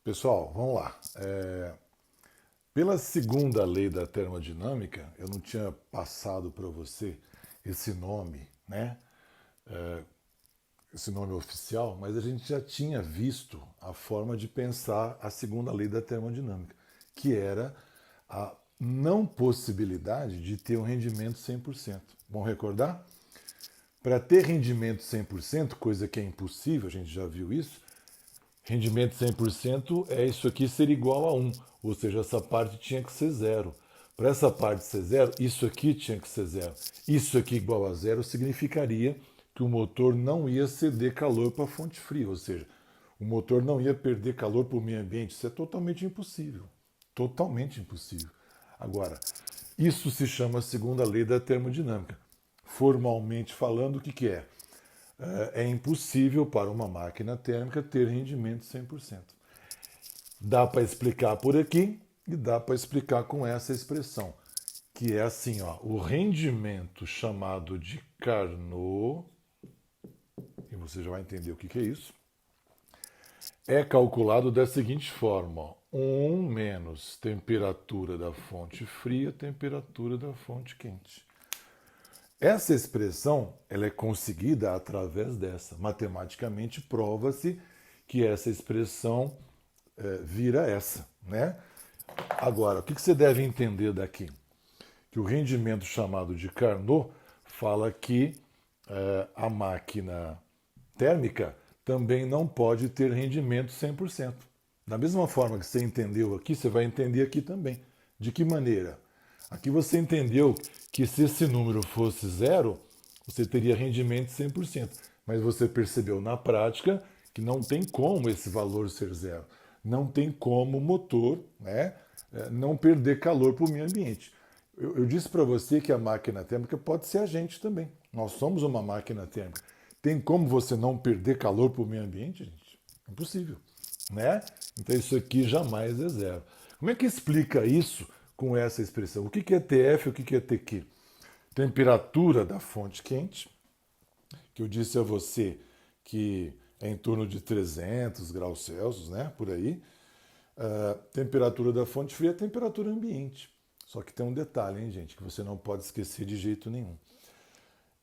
Pessoal, vamos lá. Pela segunda lei da termodinâmica, eu não tinha passado para você esse nome, né? Esse nome oficial, mas a gente já tinha visto a forma de pensar a segunda lei da termodinâmica, que era a não possibilidade de ter um rendimento 100%. Vamos recordar? Para ter rendimento 100%, coisa que é impossível, a gente já viu isso, rendimento 100% é isso aqui ser igual a 1, ou seja, essa parte tinha que ser zero. Para essa parte ser zero, isso aqui tinha que ser zero. Isso aqui igual a zero significaria que o motor não ia ceder calor para a fonte fria, ou seja, o motor não ia perder calor para o meio ambiente. Isso é totalmente impossível. Totalmente impossível. Agora, isso se chama segunda lei da termodinâmica. Formalmente falando, o que é? É impossível para uma máquina térmica ter rendimento 100%. Dá para explicar por aqui e dá para explicar com essa expressão, que é assim, ó, o rendimento chamado de Carnot, e você já vai entender o que é isso, é calculado da seguinte forma: 1 menos temperatura da fonte fria, temperatura da fonte quente. Essa expressão ela é conseguida através dessa. Matematicamente prova-se que essa expressão vira essa, né? Agora, o que você deve entender daqui? Que o rendimento chamado de Carnot fala que a máquina térmica também não pode ter rendimento 100%. Da mesma forma que você entendeu aqui, você vai entender aqui também. De que maneira? Aqui você entendeu que se esse número fosse zero, você teria rendimento 100%. Mas você percebeu na prática que não tem como esse valor ser zero. Não tem como o motor, né, não perder calor para o meio ambiente. Eu disse para você que a máquina térmica pode ser a gente também. Nós somos uma máquina térmica. Tem como você não perder calor para o meio ambiente, gente? Impossível, né? Então isso aqui jamais é zero. Como é que explica isso com essa expressão? O que é TF e o que é TQ? Temperatura da fonte quente, que eu disse a você que é em torno de 300 graus Celsius, né? Por aí. Temperatura da fonte fria é temperatura ambiente. Só que tem um detalhe, hein, gente, que você não pode esquecer de jeito nenhum.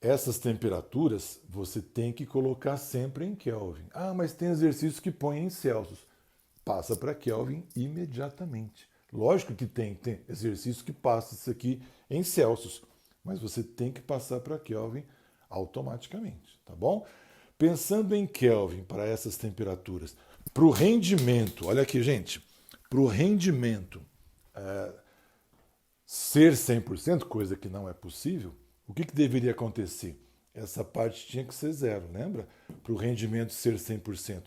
Essas temperaturas você tem que colocar sempre em Kelvin. Ah, mas tem exercícios que põem em Celsius. Passa para Kelvin imediatamente. Lógico que tem exercício que passa isso aqui em Celsius, mas você tem que passar para Kelvin automaticamente, tá bom? Pensando em Kelvin para essas temperaturas, para o rendimento, olha aqui, gente, para o rendimento ser 100%, coisa que não é possível, o que deveria acontecer? Essa parte tinha que ser zero, lembra? Para o rendimento ser 100%.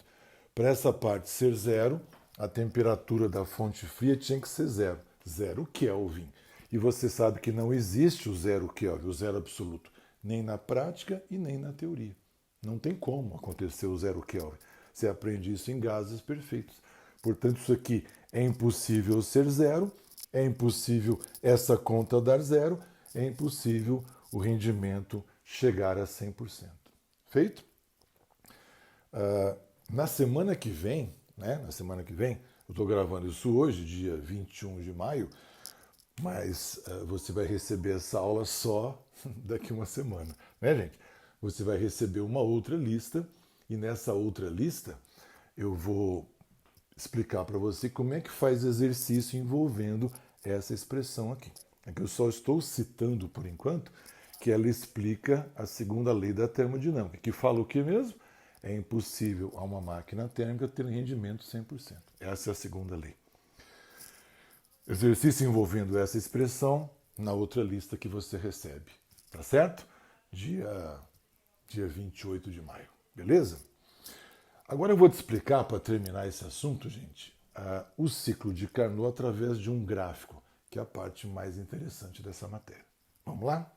Para essa parte ser zero, a temperatura da fonte fria tinha que ser zero. Zero Kelvin. E você sabe que não existe o zero Kelvin, o zero absoluto, nem na prática e nem na teoria. Não tem como acontecer o zero Kelvin. Você aprende isso em gases perfeitos. Portanto, isso aqui é impossível ser zero, é impossível essa conta dar zero, é impossível o rendimento chegar a 100%. Feito? Na semana que vem, né? Na semana que vem, eu estou gravando isso hoje, dia 21 de maio, mas você vai receber essa aula só daqui uma semana, né, gente? Você vai receber uma outra lista e nessa outra lista eu vou explicar para você como é que faz exercício envolvendo essa expressão aqui. É que eu só estou citando por enquanto que ela explica a segunda lei da termodinâmica, que fala o que mesmo? É impossível a uma máquina térmica ter rendimento 100%. Essa é a segunda lei. Exercício envolvendo essa expressão na outra lista que você recebe. Tá certo? Dia 28 de maio. Beleza? Agora eu vou te explicar, para terminar esse assunto, gente, o ciclo de Carnot através de um gráfico, que é a parte mais interessante dessa matéria. Vamos lá?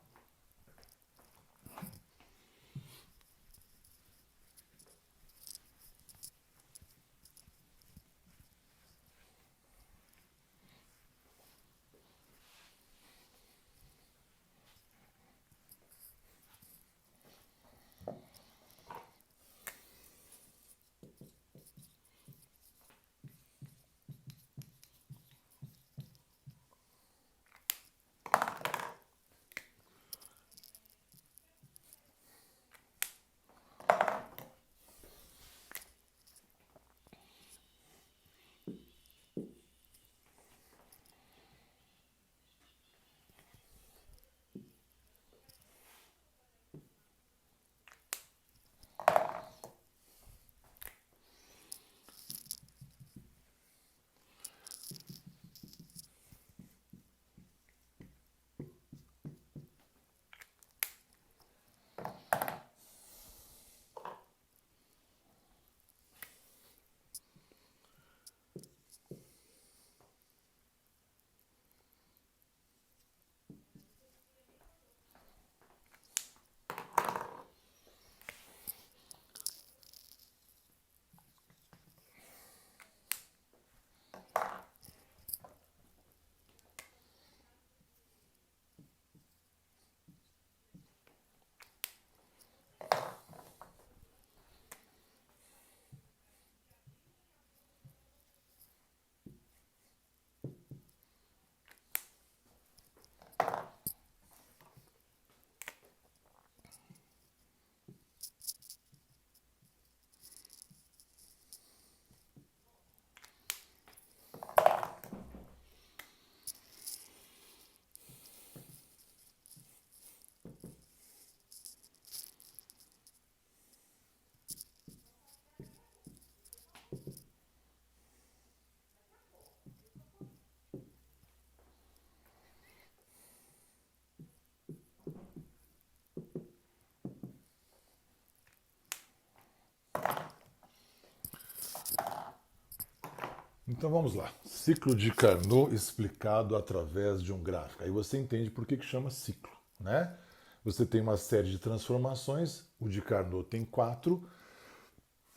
Então vamos lá. Ciclo de Carnot explicado através de um gráfico. Aí você entende por que chama ciclo, né? Você tem uma série de transformações, o de Carnot tem 4.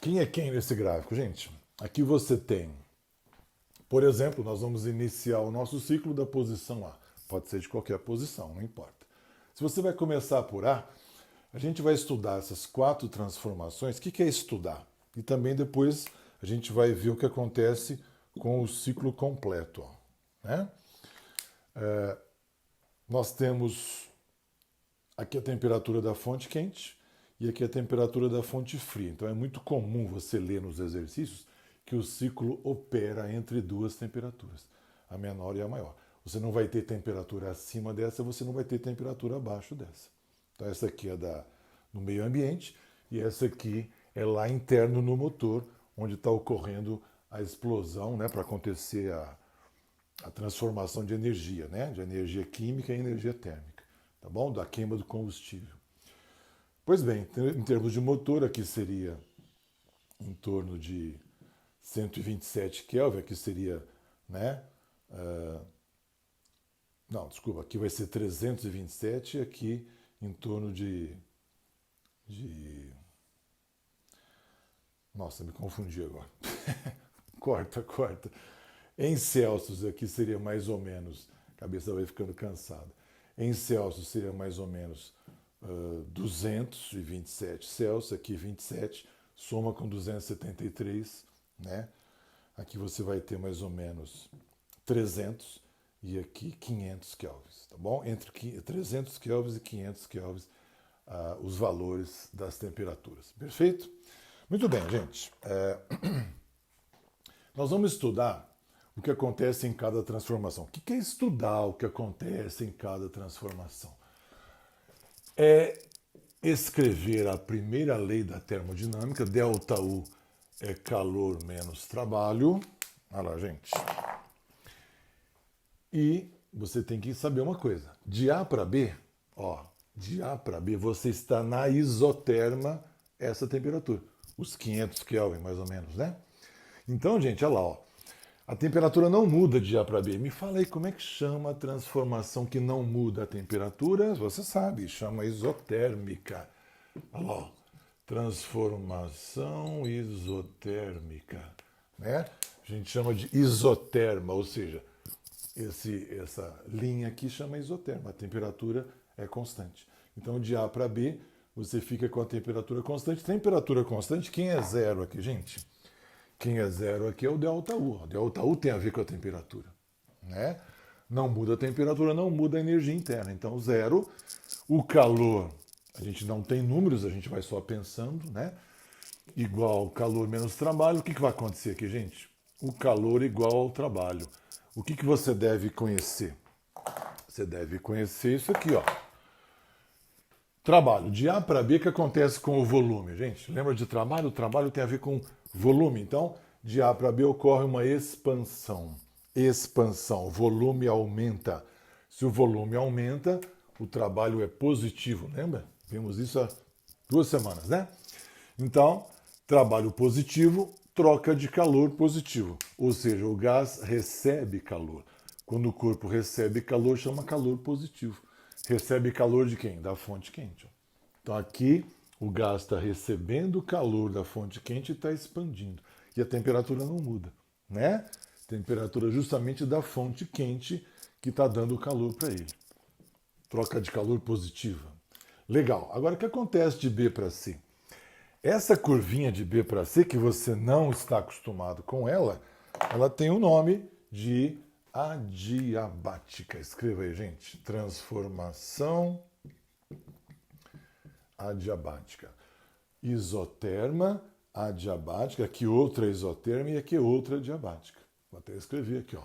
Quem é quem nesse gráfico, gente? Aqui você tem, por exemplo, nós vamos iniciar o nosso ciclo da posição A. Pode ser de qualquer posição, não importa. Se você vai começar por A, a gente vai estudar essas 4 transformações. O que é estudar? E também depois a gente vai ver o que acontece com o ciclo completo. Né? Nós temos aqui a temperatura da fonte quente e aqui a temperatura da fonte fria. Então é muito comum você ler nos exercícios que o ciclo opera entre 2 temperaturas, a menor e a maior. Você não vai ter temperatura acima dessa, você não vai ter temperatura abaixo dessa. Então essa aqui é no meio ambiente e essa aqui é lá interno no motor, onde está ocorrendo a explosão, né, para acontecer a transformação de energia, né, de energia química em energia térmica, tá bom? Da queima do combustível. Pois bem, em termos de motor, aqui seria em torno de 127 Kelvin, aqui seria, né? Não, desculpa, aqui vai ser 327 e aqui em torno de. Nossa, me confundi agora. Corta. Em Celsius aqui seria mais ou menos, a cabeça vai ficando cansada. Em Celsius seria mais ou menos 227 Celsius, aqui 27, soma com 273, né? Aqui você vai ter mais ou menos 300 e aqui 500 kelvins, tá bom? Entre 300 kelvins e 500 kelvins os valores das temperaturas. Perfeito? Muito bem, gente. Nós vamos estudar o que acontece em cada transformação. O que é estudar o que acontece em cada transformação? É escrever a primeira lei da termodinâmica, ΔU é calor menos trabalho. Olha lá, gente. E você tem que saber uma coisa. De A para B, de A para B, você está na isoterma essa temperatura. Os 500 Kelvin, mais ou menos, né? Então, gente, olha lá, a temperatura não muda de A para B. Me fala aí como é que chama a transformação que não muda a temperatura? Você sabe, chama isotérmica. Olha lá, transformação isotérmica, né? A gente chama de isoterma, ou seja, essa linha aqui chama isoterma, a temperatura é constante. Então, de A para B, você fica com a temperatura constante. Temperatura constante, quem é zero aqui, gente? Quem é zero aqui é o ΔU. O ΔU tem a ver com a temperatura. Né? Não muda a temperatura, não muda a energia interna. Então, zero. O calor, a gente não tem números, a gente vai só pensando, né? Igual calor menos trabalho. O que vai acontecer aqui, gente? O calor igual ao trabalho. O que você deve conhecer? Você deve conhecer isso aqui, ó. Trabalho. De A para B, o que acontece com o volume? Gente, lembra de trabalho? O trabalho tem a ver com volume. Então, de A para B ocorre uma expansão. Expansão. O volume aumenta. Se o volume aumenta, o trabalho é positivo, lembra? Vimos isso há 2 semanas, né? Então, trabalho positivo, troca de calor positivo. Ou seja, o gás recebe calor. Quando o corpo recebe calor, chama calor positivo. Recebe calor de quem? Da fonte quente. Então aqui o gás está recebendo o calor da fonte quente e está expandindo. E a temperatura não muda, né? Temperatura justamente da fonte quente que está dando calor para ele. Troca de calor positiva. Legal. Agora o que acontece de B para C? Essa curvinha de B para C, que você não está acostumado com ela, ela tem o nome de adiabática. Escreva aí, gente. Transformação adiabática. Isoterma adiabática. Aqui outra isoterma e aqui outra adiabática. Vou até escrever aqui, ó.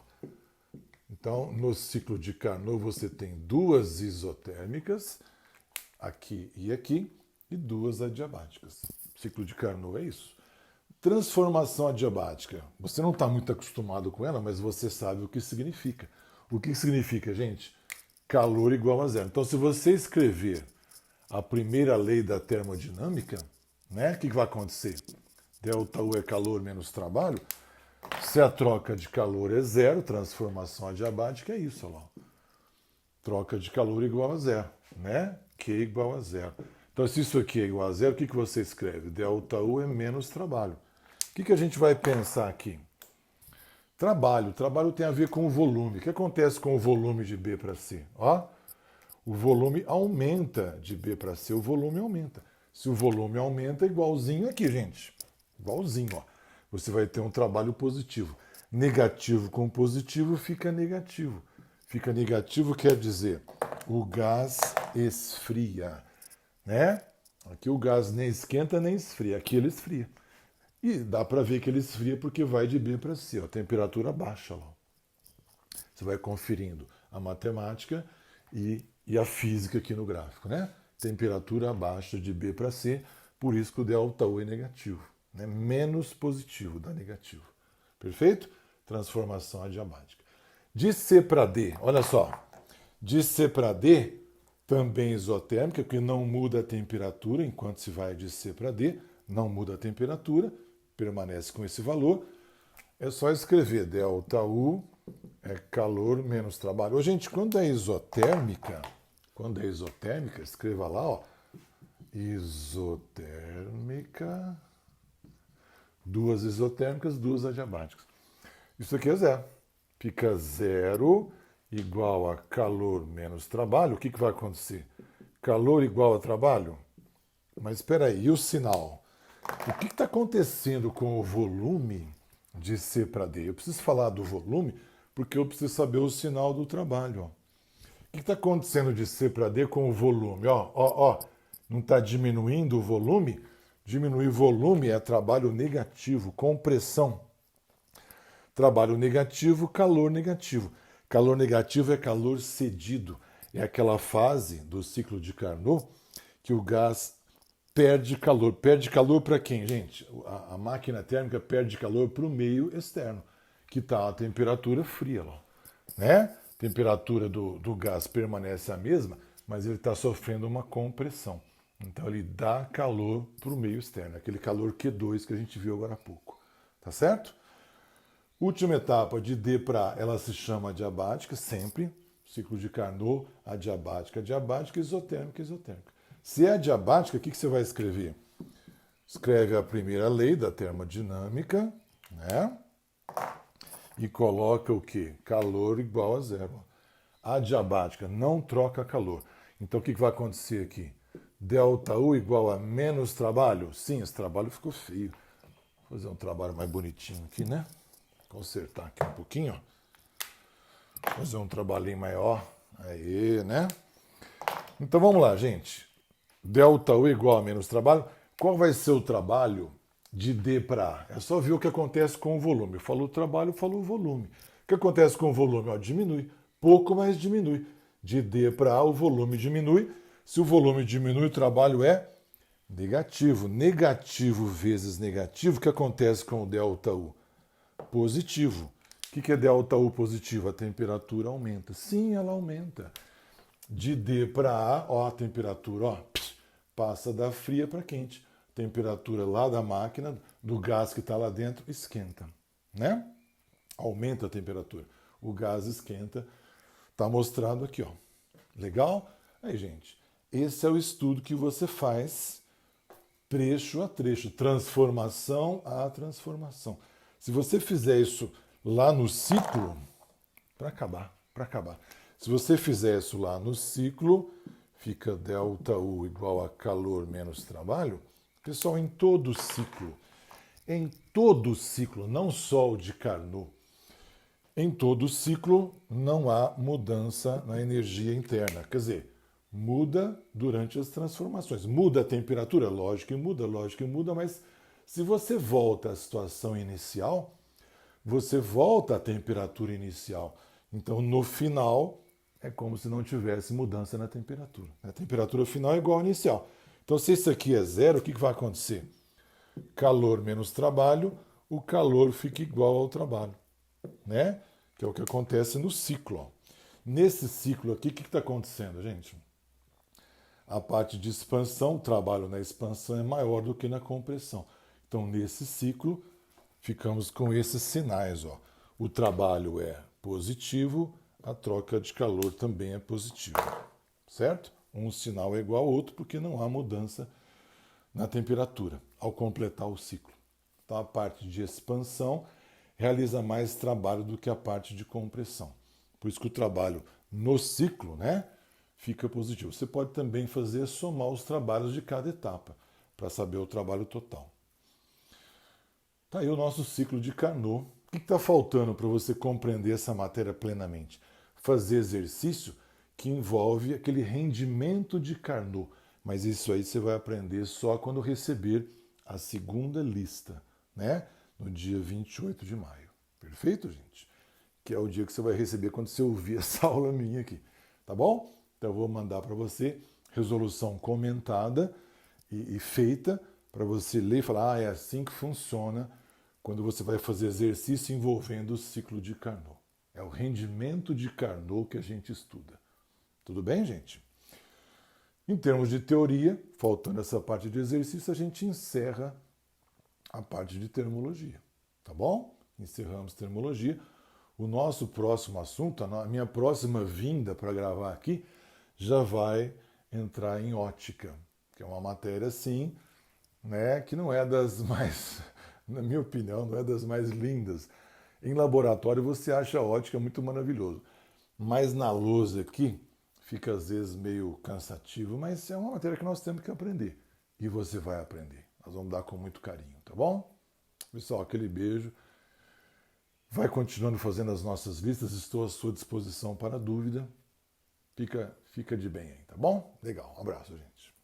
Então, no ciclo de Carnot, você tem 2 isotérmicas, aqui, e 2 adiabáticas. Ciclo de Carnot é isso. Transformação adiabática. Você não está muito acostumado com ela, mas você sabe o que significa. O que significa, gente? Calor igual a zero. Então, se você escrever a primeira lei da termodinâmica, né, o que vai acontecer? Delta U é calor menos trabalho. Se a troca de calor é zero, transformação adiabática é isso, ó. Troca de calor igual a zero, né? Q igual a zero. Então, se isso aqui é igual a zero, o que você escreve? Delta U é menos trabalho. O que a gente vai pensar aqui? Trabalho. Trabalho tem a ver com o volume. O que acontece com o volume de B para C? Ó, o volume aumenta de B para C, o volume aumenta. Se o volume aumenta, igualzinho aqui, gente. Igualzinho, ó. Você vai ter um trabalho positivo. Negativo com positivo fica negativo. Fica negativo quer dizer o gás esfria, né? Aqui o gás nem esquenta nem esfria. Aqui ele esfria. E dá para ver que ele esfria porque vai de B para C, ó, temperatura baixa. Ó. Você vai conferindo a matemática e a física aqui no gráfico, né? Temperatura baixa de B para C, por isso que o delta U é negativo. Né? Menos positivo dá negativo. Perfeito? Transformação adiabática. De C para D, olha só. De C para D, também isotérmica, porque não muda a temperatura enquanto se vai de C para D, não muda a temperatura, permanece com esse valor. É só escrever delta U é calor menos trabalho. Ô, gente, quando é isotérmica, escreva lá, ó, isotérmica, 2 isotérmicas, 2 adiabáticas. Isso aqui é zero. Fica zero igual a calor menos trabalho. O que vai acontecer? Calor igual a trabalho? Mas espera aí, e o sinal? O que está acontecendo com o volume de C para D? Eu preciso falar do volume porque eu preciso saber o sinal do trabalho. Ó. O que está acontecendo de C para D com o volume? Ó, não está diminuindo o volume? Diminuir volume é trabalho negativo, compressão. Trabalho negativo, calor negativo. Calor negativo é calor cedido. É aquela fase do ciclo de Carnot que o gás perde calor. Perde calor para quem, gente? A máquina térmica perde calor para o meio externo, que está a temperatura fria. Lá, né? A temperatura do gás permanece a mesma, mas ele está sofrendo uma compressão. Então ele dá calor para o meio externo, aquele calor Q2 que a gente viu agora há pouco. Tá certo? Última etapa de D para A, ela se chama adiabática, sempre. Ciclo de Carnot, adiabática, isotérmica, isotérmica. Se é adiabática, o que você vai escrever? Escreve a primeira lei da termodinâmica, né? E coloca o quê? Calor igual a zero. Adiabática não troca calor. Então o que vai acontecer aqui? Delta U igual a menos trabalho? Sim, esse trabalho ficou feio. Vou fazer um trabalho mais bonitinho aqui, né? Consertar aqui um pouquinho, ó. Fazer um trabalhinho maior. Aí, né? Então vamos lá, gente. Delta U igual a menos trabalho. Qual vai ser o trabalho de D para A? É só ver o que acontece com o volume. Falou trabalho, falou volume. O que acontece com o volume? Ó, diminui. Pouco, mas diminui. De D para A, o volume diminui. Se o volume diminui, o trabalho é negativo. Negativo vezes negativo. O que acontece com o delta U? Positivo. O que é delta U positivo? A temperatura aumenta. Sim, ela aumenta. De D para A, ó, a temperatura, ó, passa da fria para quente. A temperatura lá da máquina, do gás que está lá dentro, esquenta, né? Aumenta a temperatura. O gás esquenta. Está mostrado aqui, ó. Legal? Aí, gente, esse é o estudo que você faz trecho a trecho, transformação a transformação. Se você fizer isso lá no ciclo, para acabar. Se você fizer isso lá no ciclo, fica ΔU igual a calor menos trabalho. Pessoal, em todo ciclo, não só o de Carnot, em todo ciclo não há mudança na energia interna. Quer dizer, muda durante as transformações. Muda a temperatura? Lógico que muda, mas se você volta à situação inicial, você volta à temperatura inicial. Então, no final, é como se não tivesse mudança na temperatura. A temperatura final é igual à inicial. Então, se isso aqui é zero, o que vai acontecer? Calor menos trabalho, o calor fica igual ao trabalho, né? Que é o que acontece no ciclo. Ó. Nesse ciclo aqui, o que está acontecendo, gente? A parte de expansão, o trabalho na expansão é maior do que na compressão. Então, nesse ciclo, ficamos com esses sinais. Ó. O trabalho é positivo, a troca de calor também é positiva. Certo? Um sinal é igual ao outro porque não há mudança na temperatura ao completar o ciclo. Então, a parte de expansão realiza mais trabalho do que a parte de compressão. Por isso que o trabalho no ciclo, né, fica positivo. Você pode também somar os trabalhos de cada etapa para saber o trabalho total. Tá aí o nosso ciclo de Carnot. O que está faltando para você compreender essa matéria plenamente? Fazer exercício que envolve aquele rendimento de Carnot. Mas isso aí você vai aprender só quando receber a segunda lista, né? No dia 28 de maio. Perfeito, gente? Que é o dia que você vai receber quando você ouvir essa aula minha aqui. Tá bom? Então eu vou mandar para você resolução comentada e feita para você ler e falar, é assim que funciona quando você vai fazer exercício envolvendo o ciclo de Carnot. É o rendimento de Carnot que a gente estuda. Tudo bem, gente? Em termos de teoria, faltando essa parte de exercício, a gente encerra a parte de termologia. Tá bom? Encerramos termologia. O nosso próximo assunto, a minha próxima vinda para gravar aqui, já vai entrar em ótica, que é uma matéria, sim, né, que não é das mais, na minha opinião, não é das mais lindas. Em laboratório você acha a ótica muito maravilhoso, mas na lousa aqui fica às vezes meio cansativo, mas é uma matéria que nós temos que aprender e você vai aprender. Nós vamos dar com muito carinho, tá bom? Pessoal, aquele beijo. Vai continuando fazendo as nossas listas, estou à sua disposição para dúvida. Fica de bem aí, tá bom? Legal, um abraço, gente.